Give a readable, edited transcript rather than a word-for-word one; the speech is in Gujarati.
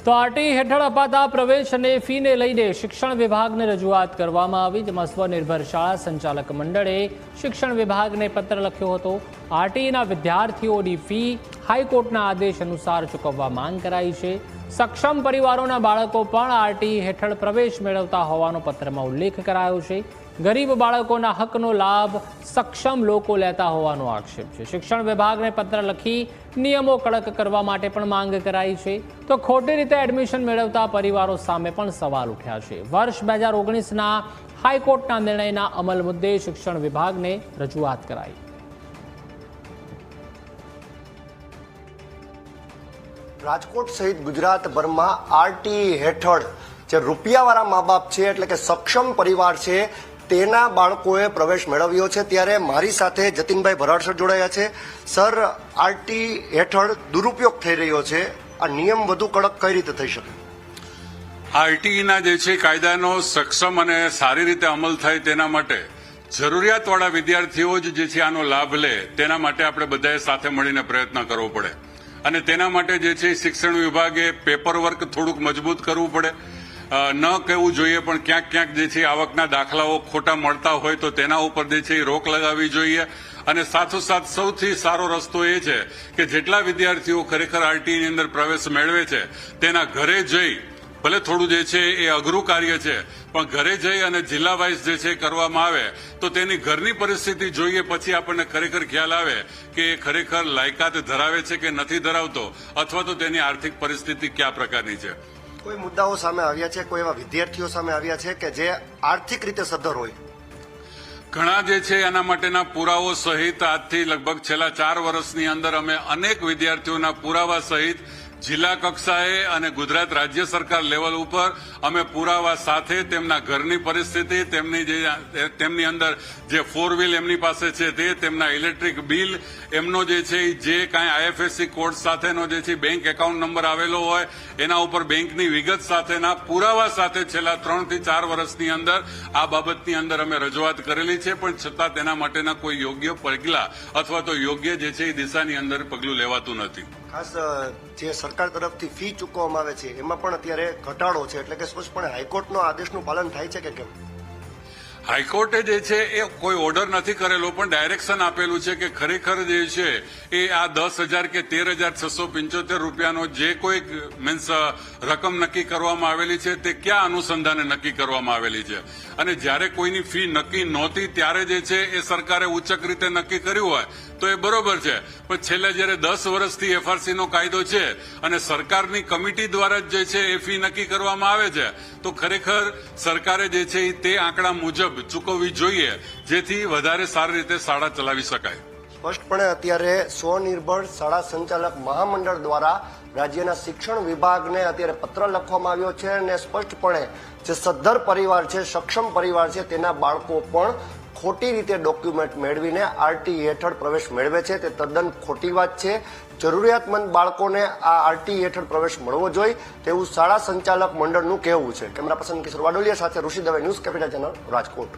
તો આરટી હેઠળ અપાતા પ્રવેશ અને ફીને લઈને શિક્ષણ વિભાગને રજૂઆત કરવામાં આવી, જેમાં સ્વનિર્ભર શાળા સંચાલક મંડળે શિક્ષણ વિભાગને પત્ર લખ્યો હતો। આરટીના વિદ્યાર્થીઓની ફી હાઈકોર્ટના આદેશ અનુસાર ચૂકવવા માંગ કરાઈ છે। સક્ષમ પરિવારોના બાળકો પણ આરટી હેઠળ પ્રવેશ મેળવતા હોવાનો પત્રમાં ઉલ્લેખ કરાયો છે। ગરીબ બાળકોના હકનો લાભ સક્ષમ લોકો લેતા હોવાનો આક્ષેપ છે। શિક્ષણ વિભાગને પત્ર લખી નિયમો કડક કરવા માટે પણ માંગ કરાઈ છે। તો ખોટી રીતે એડમિશન મેળવતા પરિવારો સામે પણ સવાલ ઉઠ્યા છે। વર્ષ 2019ના હાઈકોર્ટના નિર્ણયના અમલ મુદ્દે શિક્ષણ વિભાગને રજૂઆત કરાઈ। રાજકોટ સહિત ગુજરાતભરમાં આરટી હેઠળ જે રૂપિયાવાળા મા બાપ છે, એટલે કે સક્ષમ પરિવાર છે, તેના બાળકોએ પ્રવેશ મેળવ્યો છે। ત્યારે મારી સાથે જતીનભાઈ ભરાડ સર જોડાયા છે। સર, આરટી હેઠળ દુરુપયોગ થઈ રહ્યો છે, આ નિયમ વધુ કડક કઈ રીતે થઈ શકે? આરટીના જે છે કાયદાનો સક્ષમ અને સારી રીતે અમલ થાય તેના માટે જરૂરિયાતવાળા વિદ્યાર્થીઓ જ જે છે આનો લાભ લે, તેના માટે આપણે બધાએ સાથે મળીને પ્રયત્ન કરવો પડે અને તેના માટે જે છે શિક્ષણ વિભાગે પેપર વર્ક થોડુંક મજબૂત કરવું પડે। ન કહેવું જોઈએ પણ ક્યાંક ક્યાંક જે છે આવકના દાખલાઓ ખોટા મળતા હોય તો તેના ઉપર જે છે રોક લગાવવી જોઈએ। અને સાથોસાથ સૌથી સારો રસ્તો એ છે કે જેટલા વિદ્યાર્થીઓ ખરેખર આરટીની અંદર પ્રવેશ મેળવે છે તેના ઘરે જઈ, ભલે થોડું જે છે એ અઘરું કાર્ય છે, પણ ઘરે જઈ અને જિલ્લા વાઇઝ જે છે કરવામાં આવે તો તેની ઘરની પરિસ્થિતિ જોઈએ પછી આપણને ખરેખર ખ્યાલ આવે કે એ ખરેખર લાયકાત ધરાવે છે કે નથી ધરાવતો, અથવા તો તેની આર્થિક પરિસ્થિતિ કયા પ્રકારની છે। કોઈ મુદ્દાઓ સામે આવ્યા છે, કોઈ એવા વિદ્યાર્થીઓ સામે આવ્યા છે કે જે આર્થિક રીતે સદ્ધર હોય? ઘણા જે છે એના માટેના પુરાવો સહિત આજથી લગભગ છેલ્લા 4 વર્ષની અંદર અમે અનેક વિદ્યાર્થીઓના પુરાવા સહિત જિલ્લા કક્ષાએ અને ગુજરાત રાજ્ય સરકાર લેવલ ઉપર અમે પુરાવા સાથે તેમના ઘરની પરિસ્થિતિ, તેમની અંદર જે 4 વ્હીલ એમની પાસે છે તે, તેમના ઇલેક્ટ્રિક બિલ, એમનો જે છે જે કાંઈ આઈએફએસસી કોડ સાથેનો જે છે બેંક એકાઉન્ટ નંબર આવેલો હોય એના ઉપર બેંકની વિગત સાથેના પુરાવા સાથે છેલ્લા 3 થી 4 વર્ષની અંદર આ બાબતની અંદર અમે રજૂઆત કરેલી છે, પણ છતાં તેના માટેના કોઈ યોગ્ય પગલાં અથવા તો યોગ્ય જે છે એ દિશાની અંદર પગલું લેવાતું નથી। ખાસ જે સરકાર તરફથી ફી ચૂકવવામાં આવે છે એમાં પણ અત્યારે ઘટાડો છે, એટલે કે સ્પષ્ટપણે હાઈકોર્ટનો આદેશનું પાલન થાય છે કે કેમ? હાઈકોર્ટે જે છે એ કોઈ ઓર્ડર નથી કરેલો, પણ ડાયરેક્શન આપેલું છે કે ખરેખર જે છે એ આ 10,000 કે 13,675 રૂપિયાનો જે કોઈ મીન્સ રકમ નક્કી કરવામાં આવેલી છે તે કયા અનુસંધાને નક્કી કરવામાં આવેલી છે, અને જ્યારે કોઈની ફી નક્કી નહોતી ત્યારે જે છે એ સરકારે ઉચ્ચક રીતે નક્કી કર્યું હોય તો એ બરોબર છે, પણ છેલ્લે જયારે 10 વર્ષથી એફઆરસી નો કાયદો છે અને સરકારની કમિટી દ્વારા જ જે છે એ ફી નક્કી કરવામાં આવે છે, તો ખરેખર સરકારે જે છે તે આંકડા મુજબ ચૂકવવી જોઈએ, જેથી વધારે સારી રીતે શાળા ચલાવી શકાય। સ્પષ્ટપણે અત્યારે સ્વનિર્ભર શાળા સંચાલક મહામંડળ દ્વારા રાજ્યના શિક્ષણ વિભાગને અત્યારે પત્ર લખવામાં આવ્યો છે અને સ્પષ્ટપણે જે સદ્ધર પરિવાર છે, સક્ષમ પરિવાર છે, તેના બાળકો પણ ખોટી રીતે ડોક્યુમેન્ટ મેળવીને આરટી હેઠળ પ્રવેશ મેળવે છે, તે તદ્દન ખોટી વાત છે। જરૂરિયાતમંદ બાળકોને આ આરટી હેઠળ પ્રવેશ મળવો જોઈએ તેવું શાળા સંચાલક મંડળનું કહેવું છે। કેમેરા પર્સન કિશોર વાડોલિયા સાથે Rishi Dave, news capital channel, Rajkot.